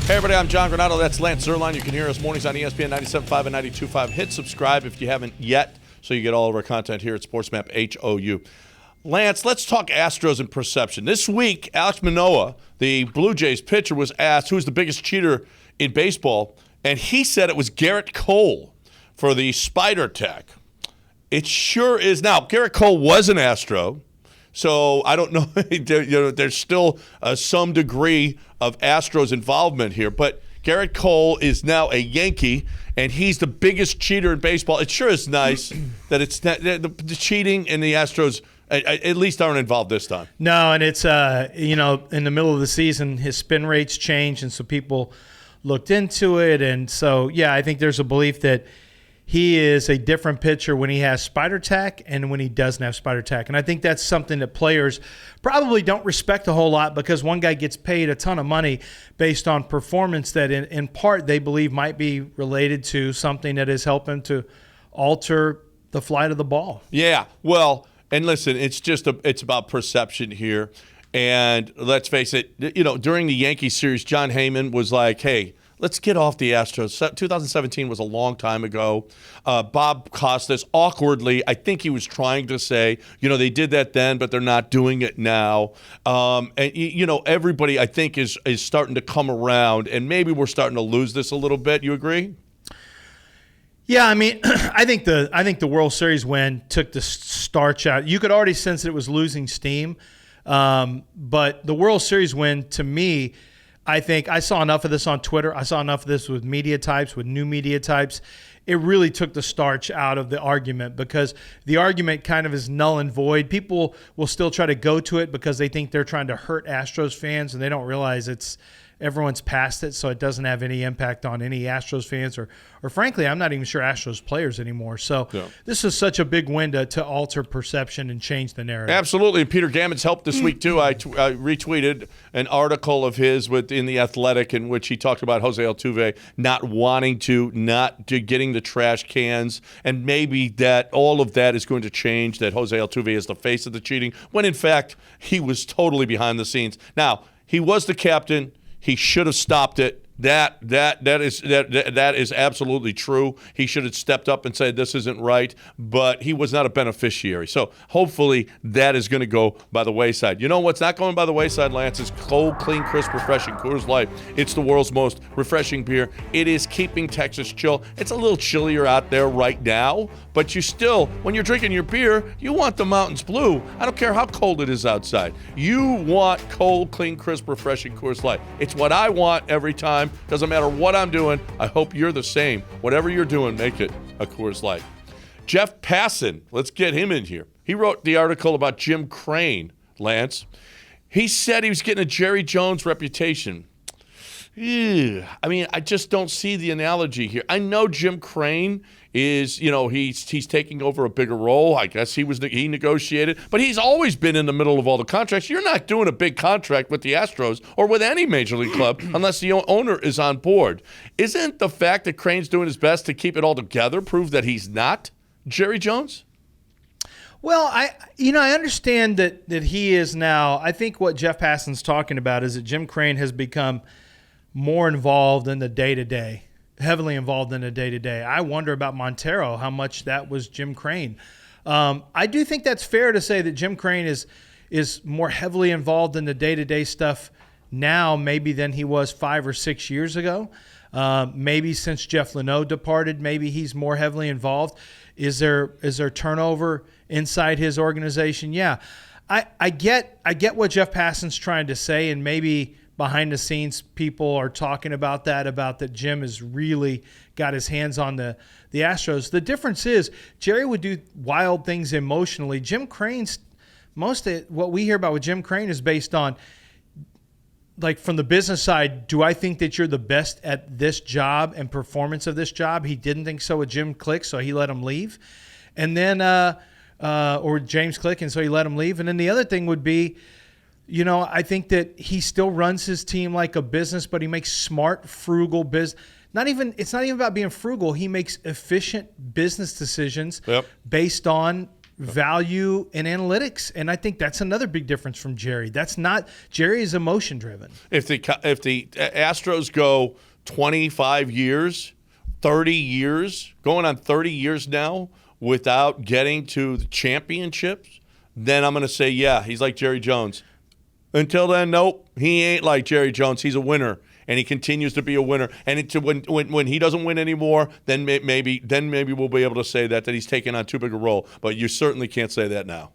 Hey, everybody, I'm John Granado. That's Lance Zerline. You can hear us mornings on ESPN 97.5 and 92.5. Hit subscribe if you haven't yet so you get all of our content here at SportsMap HOU. Lance, let's talk Astros and perception. This week, Alex Manoah, the Blue Jays pitcher, was asked who's the biggest cheater in baseball, and he said it was Garrett Cole for the spider tech. It sure is. Now, Garrett Cole was an Astro, so I don't know. There's still some degree of Astros involvement here, but Garrett Cole is now a Yankee, and he's the biggest cheater in baseball. It sure is nice that it's not, the cheating and the Astros at least aren't involved this time. No, and it's in the middle of the season, his spin rates changed, and so people looked into it, and so I think there's a belief that he is a different pitcher when he has spider tack and when he doesn't have spider tack. And I think that's something that players probably don't respect a whole lot because one guy gets paid a ton of money based on performance that in part they believe might be related to something that is helping to alter the flight of the ball. Yeah, well, and listen, it's about perception here. And let's face it, during the Yankee series, John Heyman was like, hey, let's get off the Astros. 2017 was a long time ago. Bob Costas, awkwardly, I think he was trying to say, they did that then, but they're not doing it now. And everybody, I think, is starting to come around, and maybe we're starting to lose this a little bit. You agree? Yeah, I mean, I think the World Series win took the starch out. You could already sense that it was losing steam, but the World Series win, to me, I think I saw enough of this on Twitter. I saw enough of this with media types, with new media types. It really took the starch out of the argument because the argument kind of is null and void. People will still try to go to it because they think they're trying to hurt Astros fans, and they don't realize everyone's past it, so it doesn't have any impact on any Astros fans or frankly, I'm not even sure Astros players anymore. So This is such a big win to alter perception and change the narrative. Absolutely. Peter Gammons helped this week, too. I retweeted an article of his in The Athletic in which he talked about Jose Altuve not wanting to, not getting the trash cans, and maybe that all of that is going to change, that Jose Altuve is the face of the cheating, when in fact he was totally behind the scenes. Now, he was the captain. He should have stopped it. That is absolutely true. He should have stepped up and said this isn't right, but he was not a beneficiary. So hopefully that is going to go by the wayside. You know what's not going by the wayside, Lance, is cold, clean, crisp, refreshing Coors Light. It's the world's most refreshing beer. It is keeping Texas chill. It's a little chillier out there right now, but you still, when you're drinking your beer, you want the mountains blue. I don't care how cold it is outside. You want cold, clean, crisp, refreshing Coors Light. It's what I want every time. Doesn't matter what I'm doing. I hope you're the same. Whatever you're doing, make it a Coors Light. Jeff Passan, let's get him in here. He wrote the article about Jim Crane, Lance. He said he was getting a Jerry Jones reputation. I mean, I just don't see the analogy here. I know Jim Crane is, he's taking over a bigger role. I guess he negotiated, but he's always been in the middle of all the contracts. You're not doing a big contract with the Astros or with any major league club unless the owner is on board. Isn't the fact that Crane's doing his best to keep it all together prove that he's not Jerry Jones? Well, I understand that he is now. I think what Jeff Passan's talking about is that Jim Crane has become more involved in the day-to-day, heavily involved in the day-to-day. I wonder about Montero, how much that was Jim Crane. I do think that's fair to say that Jim Crane is more heavily involved in the day-to-day stuff now maybe than he was 5 or 6 years ago. Maybe since Jeff Leno departed, maybe he's more heavily involved. Is there turnover inside his organization? Yeah. I get what Jeff Passan's trying to say, and maybe behind the scenes, people are talking about that Jim has really got his hands on the Astros. The difference is Jerry would do wild things emotionally. Jim Crane's, most of what we hear about with Jim Crane is based on, like, from the business side, do I think that you're the best at this job and performance of this job? He didn't think so with Jim Click, so he let him leave. And then, or James Click, and so he let him leave. And then the other thing would be, I think that he still runs his team like a business, but he makes smart, frugal business. It's not even about being frugal. He makes efficient business decisions based on value in analytics, and I think that's another big difference from Jerry. Jerry is emotion driven. If the Astros go 25 years, 30 years, going on 30 years now without getting to the championships, then I'm going to say, yeah, he's like Jerry Jones. Until then, nope, he ain't like Jerry Jones. He's a winner, and he continues to be a winner. And when he doesn't win anymore, then maybe we'll be able to say that he's taken on too big a role. But you certainly can't say that now.